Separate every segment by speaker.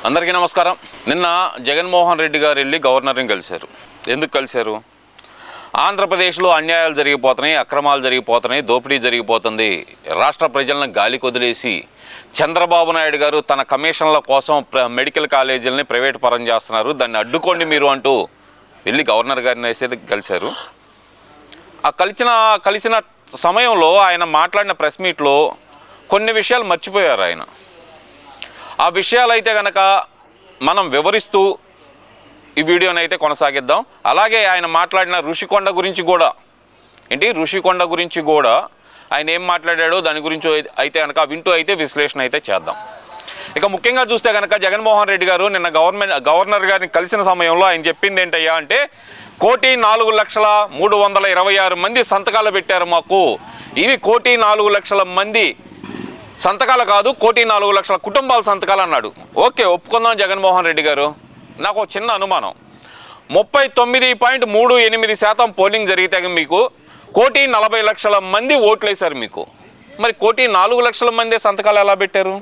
Speaker 1: అందరికీ నమస్కారం. నిన్న జగన్మోహన్ రెడ్డి గారు వెళ్ళి గవర్నర్ని కలిశారు. ఎందుకు కలిశారు? ఆంధ్రప్రదేశ్లో అన్యాయాలు జరిగిపోతున్నాయి, అక్రమాలు జరిగిపోతున్నాయి, దోపిడీ జరిగిపోతుంది, రాష్ట్ర ప్రజలను గాలికి వదిలేసి చంద్రబాబు నాయుడు గారు తన కమిషన్ల కోసం మెడికల్ కాలేజీలని ప్రైవేట్ పరం చేస్తున్నారు, దాన్ని అడ్డుకోండి మీరు అంటూ వెళ్ళి గవర్నర్ గారిని వేసేది కలిశారు. ఆ కలిసిన సమయంలో ఆయన మాట్లాడిన ప్రెస్ మీట్లో కొన్ని విషయాలు మర్చిపోయారు ఆయన. ఆ విషయాలు అయితే కనుక మనం వివరిస్తూ ఈ వీడియోని అయితే కొనసాగిద్దాం. అలాగే ఆయన మాట్లాడిన ఋషికొండ గురించి కూడా ఆయన ఏం మాట్లాడాడో దాని గురించి అయితే కనుక వింటూ అయితే విశ్లేషణ అయితే చేద్దాం. ఇక ముఖ్యంగా చూస్తే కనుక జగన్మోహన్ రెడ్డి గారు నిన్న గవర్నర్ గారిని కలిసిన సమయంలో ఆయన చెప్పింది ఏంటయ్యా అంటే 1,04,326 మంది సంతకాలు పెట్టారు మాకు. ఇవి 1,04,00,000 మంది సంతకాలు కాదు, 1,04,00,000 కుటుంబాల సంతకాలు అన్నాడు. ఓకే, ఒప్పుకుందాం జగన్మోహన్ రెడ్డి గారు. నాకు ఒక చిన్న అనుమానం, 39.38% పోలింగ్ జరిగితే మీకు 1,40,00,000 మంది ఓట్లు వేశారు మీకు. మరి 1,04,00,000 మంది సంతకాలు ఎలా పెట్టారు?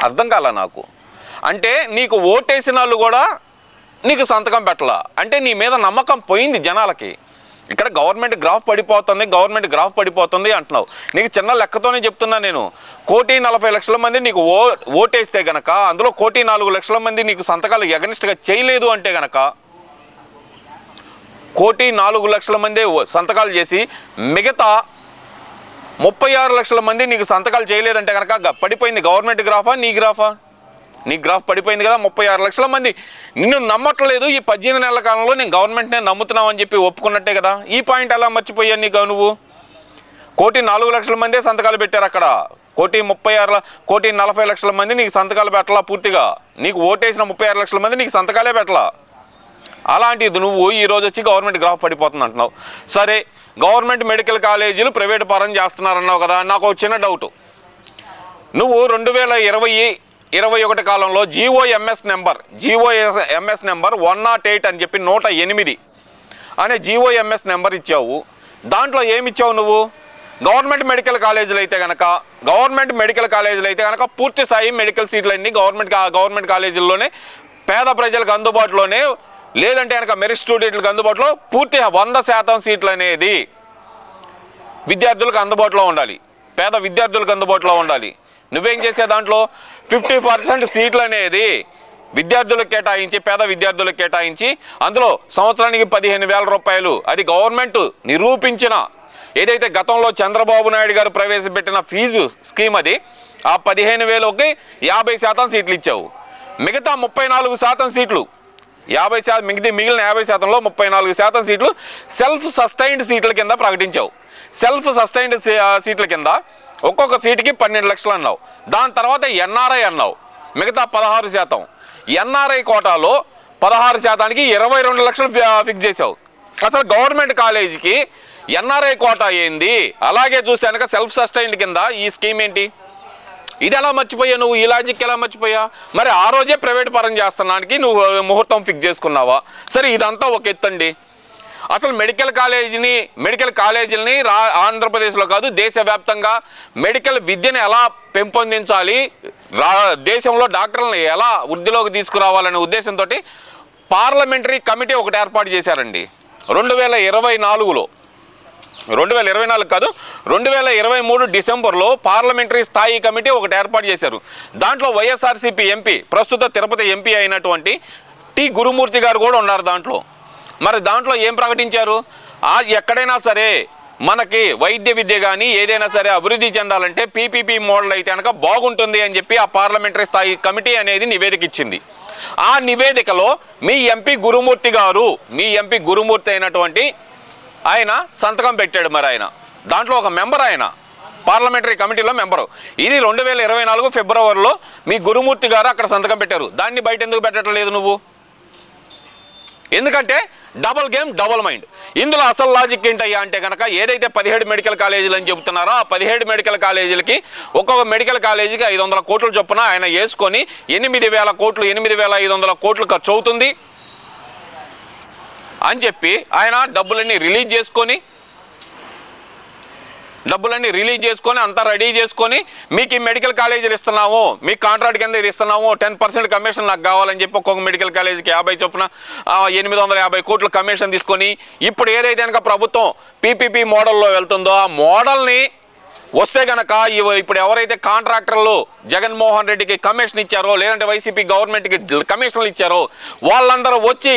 Speaker 1: అర్థం కాల నాకు. అంటే నీకు ఓటేసిన వాళ్ళు కూడా నీకు సంతకం పెట్టలా అంటే నీ మీద నమ్మకం పోయింది జనాలకి. ఇక్కడ గవర్నమెంట్ గ్రాఫ్ పడిపోతుంది అంటున్నావు. నీకు చిన్న లెక్కతోనే చెప్తున్నా నేను. 1,40,00,000 మంది నీకు ఓటేస్తే గనక అందులో 1,04,00,000 మంది నీకు సంతకాలు ఎగనిస్ట్గా చేయలేదు అంటే గనక 1,04,00,000 మంది సంతకాలు చేసి మిగతా 36,00,000 మంది నీకు సంతకాలు చేయలేదంటే కనుక పడిపోయింది గవర్నమెంట్ గ్రాఫా నీ గ్రాఫా? నీ గ్రాఫ్ పడిపోయింది కదా. 36,00,000 మంది నిన్ను నమ్మట్లేదు. ఈ 18 నెలల కాలంలో నేను గవర్నమెంట్నే నమ్ముతున్నావు అని చెప్పి ఒప్పుకున్నట్టే కదా. ఈ పాయింట్ ఎలా మర్చిపోయాను నీకు నువ్వు? 1,04,00,000 మందే సంతకాలు పెట్టారు అక్కడ. 1,40,00,000 మంది నీకు సంతకాలు పెట్టలా పూర్తిగా. నీకు ఓటేసిన 36,00,000 మంది నీకు సంతకాలే పెట్టలా. అలాంటిది నువ్వు ఈరోజు వచ్చి గవర్నమెంట్ గ్రాఫ్ పడిపోతుంది అంటున్నావు. సరే, గవర్నమెంట్ మెడికల్ కాలేజీలు ప్రైవేట్ పరం చేస్తున్నారన్నావు కదా. నాకు ఒక చిన్న డౌటు. నువ్వు 2020-21 కాలంలో GOMS నెంబర్ 108 అని చెప్పి 108 అనే GOMS నెంబర్ ఇచ్చావు. దాంట్లో ఏమి ఇచ్చావు నువ్వు? గవర్నమెంట్ మెడికల్ కాలేజీలు అయితే కనుక పూర్తి స్థాయి మెడికల్ సీట్లన్నీ గవర్నమెంట్ కాలేజీల్లోనే పేద ప్రజలకు అందుబాటులోనే, లేదంటే కనుక మెరిట్ స్టూడెంట్లకు అందుబాటులో పూర్తి 100% సీట్లు అనేది విద్యార్థులకు అందుబాటులో ఉండాలి, పేద విద్యార్థులకు అందుబాటులో ఉండాలి. నువ్వేం చేసే దాంట్లో 50% సీట్లు అనేది విద్యార్థులకు కేటాయించి, పేద విద్యార్థులకు కేటాయించి అందులో సంవత్సరానికి 15,000 రూపాయలు, అది గవర్నమెంట్ నిరూపించిన ఏదైతే గతంలో చంద్రబాబు నాయుడు గారు ప్రవేశపెట్టిన ఫీజు స్కీమ్, అది ఆ 15,000కి 50% సీట్లు ఇచ్చావు. మిగతా 34% సీట్లు మిగిలిన 50%లో 34% సీట్లు సెల్ఫ్ సస్టైన్డ్ సీట్ల కింద ప్రకటించావు. సెల్ఫ్ సస్టైన్డ్ సీట్ల కింద ఒక్కొక్క సీటుకి 12 లక్షలు అన్నావు. దాని తర్వాత NRI అన్నావు, మిగతా 16%. NRI కోటాలో 16%కి 22 లక్షలు ఫిక్స్ చేసావు. అసలు గవర్నమెంట్ కాలేజీకి NRI కోటా ఏంది? అలాగే చూస్తే కనుక సెల్ఫ్ సస్టైన్డ్ కింద ఈ స్కీమ్ ఏంటి? ఇది ఎలా మర్చిపోయా నువ్వు? ఈ లాజిక్ ఎలా మర్చిపోయా? మరి ఆ రోజే ప్రైవేట్ పరం చేస్తున్నానికి నువ్వు ముహూర్తం ఫిక్స్ చేసుకున్నావా? సరే, ఇదంతా ఒక ఎత్తండి. అసలు మెడికల్ కాలేజీలని ఆంధ్రప్రదేశ్లో కాదు దేశవ్యాప్తంగా మెడికల్ విద్యను ఎలా పెంపొందించాలి, దేశంలో డాక్టర్లను ఎలా వృద్ధిలోకి తీసుకురావాలనే ఉద్దేశంతో పార్లమెంటరీ కమిటీ ఒకటి ఏర్పాటు చేశారండి 2024లో. 2024 కాదు, 2023 డిసెంబర్లో పార్లమెంటరీ స్థాయి కమిటీ ఒకటి ఏర్పాటు చేశారు. దాంట్లో వైఎస్ఆర్సీపీ ఎంపీ, ప్రస్తుత తిరుపతి ఎంపీ అయినటువంటి టి గురుమూర్తి గారు కూడా ఉన్నారు దాంట్లో. మరి దాంట్లో ఏం ప్రకటించారు? ఎక్కడైనా సరే మనకి వైద్య విద్య కానీ ఏదైనా సరే అభివృద్ధి చెందాలంటే PPP మోడల్ అయితే కనుక బాగుంటుంది అని చెప్పి ఆ పార్లమెంటరీ స్థాయి కమిటీ అనేది నివేదిక ఇచ్చింది. ఆ నివేదికలో మీ ఎంపీ గురుమూర్తి అయినటువంటి ఆయన సంతకం పెట్టాడు. మరి ఆయన దాంట్లో ఒక మెంబర్, ఆయన పార్లమెంటరీ కమిటీలో మెంబరు. ఇది 2024 ఫిబ్రవరిలో మీ గురుమూర్తి గారు అక్కడ సంతకం పెట్టారు. దాన్ని బయట ఎందుకు పెట్టట్లేదు నువ్వు? ఎందుకంటే డబల్ గేమ్ డబల్ మైండ్. ఇందులో అసలు లాజిక్ ఏంటయ్యా అంటే కనుక ఏదైతే 17 మెడికల్ కాలేజీలు అని చెబుతున్నారో ఆ 17 మెడికల్ కాలేజీలకి ఒక్కొక్క మెడికల్ కాలేజీకి 500 కోట్ల చొప్పున ఆయన వేసుకొని 8,000 కోట్లు 8,500 కోట్లు ఖర్చు అవుతుంది అని చెప్పి ఆయన డబ్బులన్నీ రిలీజ్ చేసుకొని డబ్బులన్నీ రిలీజ్ చేసుకొని అంతా రెడీ చేసుకొని మీకు ఈ మెడికల్ కాలేజీలు ఇస్తున్నాము, మీకు కాంట్రాక్ట్ కింద ఇది ఇస్తున్నాము, 10% కమిషన్ నాకు కావాలని చెప్పి ఒక్కొక్క మెడికల్ కాలేజీకి 50 చొప్పున 850 కోట్ల కమిషన్ తీసుకొని ఇప్పుడు ఏదైతే కనుక ప్రభుత్వం పీపీపీ మోడల్లో వెళ్తుందో ఆ మోడల్ని వస్తే గనక ఇప్పుడు ఎవరైతే కాంట్రాక్టర్లు జగన్మోహన్ రెడ్డికి కమిషన్ ఇచ్చారో లేదంటే వైసీపీ గవర్నమెంట్కి కమిషన్లు ఇచ్చారో వాళ్ళందరూ వచ్చి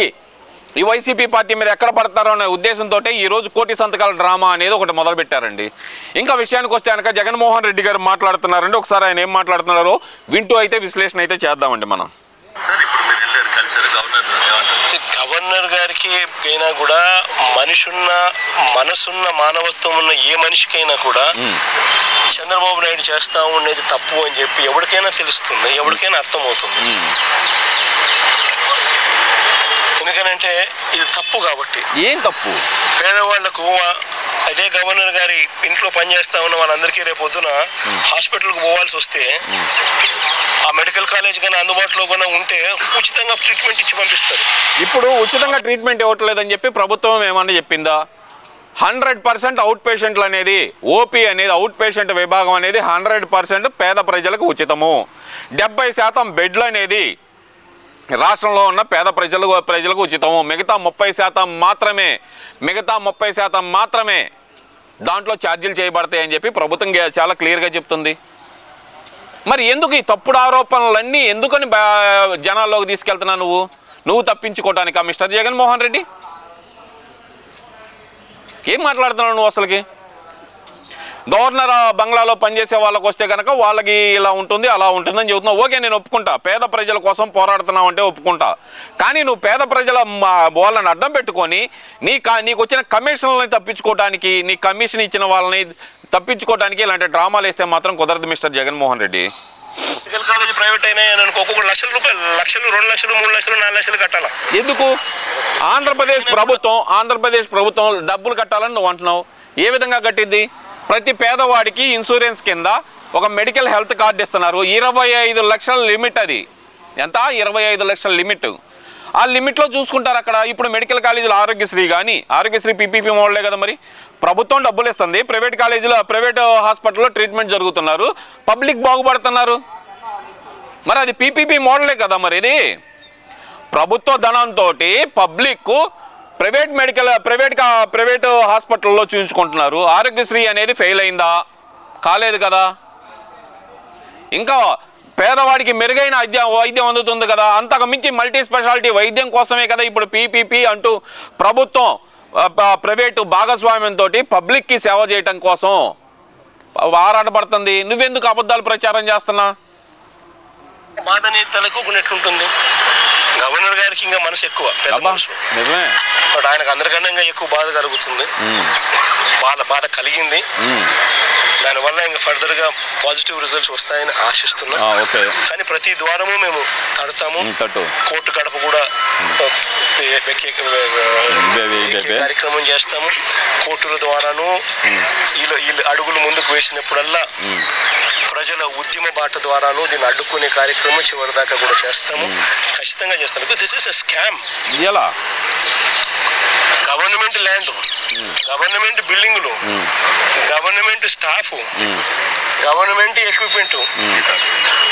Speaker 1: ఈ వైసీపీ పార్టీ మీద ఎక్కడ పడతారో అనే ఉద్దేశంతో ఈరోజు కోటి సంతకాల డ్రామా అనేది ఒకటి మొదలుపెట్టారండి. ఇంకా విషయానికి వస్తే కనుక జగన్మోహన్ రెడ్డి గారు మాట్లాడుతున్నారండి. ఒకసారి ఆయన ఏం మాట్లాడుతున్నారో వింటూ అయితే విశ్లేషణ అయితే చేద్దామండి మనం.
Speaker 2: గవర్నర్ గారికి అయినా కూడా మనసున్న మానవత్వం ఉన్న ఏ మనిషికైనా కూడా చంద్రబాబు నాయుడు చేస్తా ఉండేది తప్పు అని చెప్పి ఎవరికైనా తెలుస్తుంది, ఎవరికైనా అర్థమవుతుంది. ఎందుకనంటే ఇది తప్పు కాబట్టి.
Speaker 1: ఏం తప్పు?
Speaker 2: పేదవాళ్లకు అదే గవర్నర్ గారి ఇంట్లో పనిచేస్తా ఉన్న వాళ్ళందరికీ రేపు పొద్దున హాస్పిటల్కి పోవాల్సి వస్తే ఆ మెడికల్ కాలేజ్ కానీ అందుబాటులో కూడా ఉంటే ఉచితంగా ట్రీట్మెంట్ ఇచ్చి పంపిస్తారు.
Speaker 1: ఇప్పుడు ఉచితంగా ట్రీట్మెంట్ ఇవ్వట్లేదని చెప్పి ప్రభుత్వం ఏమన్నా చెప్పిందా? 100% అవుట్ పేషెంట్లు అనేది ఓపీ అనేది అవుట్ పేషెంట్ విభాగం అనేది 100% పేద ప్రజలకు ఉచితము. 70% బెడ్లు అనేది రాష్ట్రంలో ఉన్న పేద ప్రజలకు ఉచితము. మిగతా 30% మాత్రమే దాంట్లో ఛార్జీలు చేయబడతాయి అని చెప్పి ప్రభుత్వం చాలా క్లియర్గా చెప్తుంది. మరి ఎందుకు ఈ తప్పుడు ఆరోపణలన్నీ ఎందుకని జనాల్లోకి తీసుకెళ్తున్నావు? నువ్వు తప్పించుకోవటానికా మిస్టర్ జగన్మోహన్ రెడ్డి? ఏం మాట్లాడుతున్నావు నువ్వు అసలుకి? గవర్నర్ బంగ్లాలో పనిచేసే వాళ్ళకి వస్తే కనుక వాళ్ళకి ఇలా ఉంటుంది అలా ఉంటుందని చెబుతున్నావు. ఓకే, నేను ఒప్పుకుంటా, పేద ప్రజల కోసం పోరాడుతున్నావు అంటే ఒప్పుకుంటా. కానీ నువ్వు పేద ప్రజల వాళ్ళని అడ్డం పెట్టుకొని నీకు వచ్చిన కమిషన్లని తప్పించుకోవడానికి, నీ కమిషన్ ఇచ్చిన వాళ్ళని తప్పించుకోవడానికి ఇలాంటి డ్రామాలు వేస్తే మాత్రం కుదరదు mister Jaganmohan Reddy.
Speaker 2: Medical college private అయినా ఒక్కొక్క లక్షల రూపాయలు, 1,00,000, 2,00,000, 3,00,000, 4,00,000 కట్టాలా?
Speaker 1: ఎందుకు? ఆంధ్రప్రదేశ్ ప్రభుత్వం డబ్బులు కట్టాలని నువ్వు అంటున్నావు. ఏ విధంగా కట్టిద్ది? ప్రతి పేదవాడికి ఇన్సూరెన్స్ కింద ఒక మెడికల్ హెల్త్ కార్డు ఇస్తున్నారు. 25 లక్షల లిమిట్. అది ఎంత? 25 లక్షల లిమిట్. ఆ లిమిట్లో చూసుకుంటారు అక్కడ. ఇప్పుడు మెడికల్ కాలేజీలు ఆరోగ్యశ్రీ కానీ, ఆరోగ్యశ్రీ పీపీపీ మోడలే కదా. మరి ప్రభుత్వం డబ్బులు ఇస్తుంది, ప్రైవేట్ హాస్పిటల్లో ట్రీట్మెంట్ జరుగుతున్నారు, పబ్లిక్ బాగుపడుతున్నారు. మరి అది పీపీపీ మోడలే కదా. మరి ఇది ప్రభుత్వ ధనంతో పబ్లిక్ ప్రైవేట్ హాస్పిటల్లో చూపించుకుంటున్నారు. ఆరోగ్యశ్రీ అనేది ఫెయిల్ అయిందా? కాలేదు కదా. ఇంకా పేదవాడికి మెరుగైన వైద్యం అందుతుంది కదా. అంతకు మించి మల్టీ స్పెషాలిటీ వైద్యం కోసమే కదా ఇప్పుడు పీపీపీ అంటూ ప్రభుత్వం ప్రైవేటు భాగస్వామ్యంతో పబ్లిక్కి సేవ చేయటం కోసం ఆరాటపడుతుంది. నువ్వెందుకు అబద్ధాలు ప్రచారం చేస్తున్నా?
Speaker 2: బాధ అనేది తలెక్కున్నట్లుంటుంది. గవర్నర్ గారికి ఇంకా మనసు ఎక్కువ, పెద్ద మనసు.
Speaker 1: నిజమే.
Speaker 2: బట్ ఆయనకు అందరికన్నా ఇంకా ఎక్కువ బాధ కలుగుతుంది. బాధ కలిగింది. దానివల్ల ఇంకా ఫర్దర్గా పాజిటివ్ రిజల్ట్స్ వస్తాయని ఆశిస్తున్నాం. కానీ ప్రతి ద్వారము మేము తడతాము. కోర్టు గడప కూడా కార్యక్రమం చేస్తాము. కోర్టుల ద్వారాను వీళ్ళు అడుగులు ముందుకు వేసినప్పుడల్లా ప్రజల ఉద్యమ బాట ద్వారాను దీన్ని అడ్డుకునే కార్యక్రమం చివరిదాకా కూడా చేస్తాము. ఖచ్చితంగా చేస్తాము. Because this is a scam.
Speaker 1: ఎలా?
Speaker 2: గవర్నమెంట్ ల్యాండ్, గవర్నమెంట్ బిల్డింగులు, government staff, government equipment,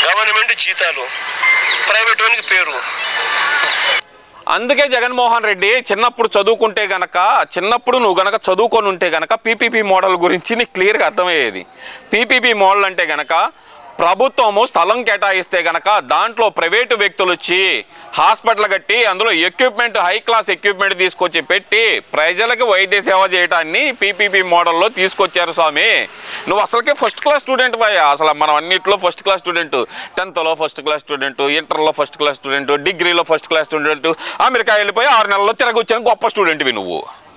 Speaker 2: government జీతాలు, ప్రైవేట్ వానికి పేరు.
Speaker 1: అందుకే జగన్మోహన్ రెడ్డి చిన్నప్పుడు నువ్వు గనక చదువుకొని ఉంటే గనక పీపీపీ మోడల్ గురించి నీకు క్లియర్గా అర్థమయ్యేది. పీపీపీ మోడల్ అంటే గనక ప్రభుత్వము స్థలం కేటాయిస్తే గనక దాంట్లో ప్రైవేటు వ్యక్తులు వచ్చి హాస్పిటల్ కట్టి అందులో ఎక్విప్మెంట్, హై క్లాస్ ఎక్విప్మెంట్ తీసుకొచ్చి పెట్టి ప్రజలకు వైద్య సేవ చేయడాన్ని పీపీపీ మోడల్లో తీసుకొచ్చారు స్వామి. నువ్వు అసలుకే ఫస్ట్ క్లాస్ స్టూడెంట్ పోయా. అసలు మనం అన్నింటిలో first class student. 10th first class student, ఇంటర్లో ఫస్ట్ క్లాస్ స్టూడెంట్, డిగ్రీలో ఫస్ట్ క్లాస్ స్టూడెంట్, అమెరికా వెళ్ళిపోయి 6 నెలల్లో తిరగొచ్చిన గొప్ప స్టూడెంట్వి నువ్వు.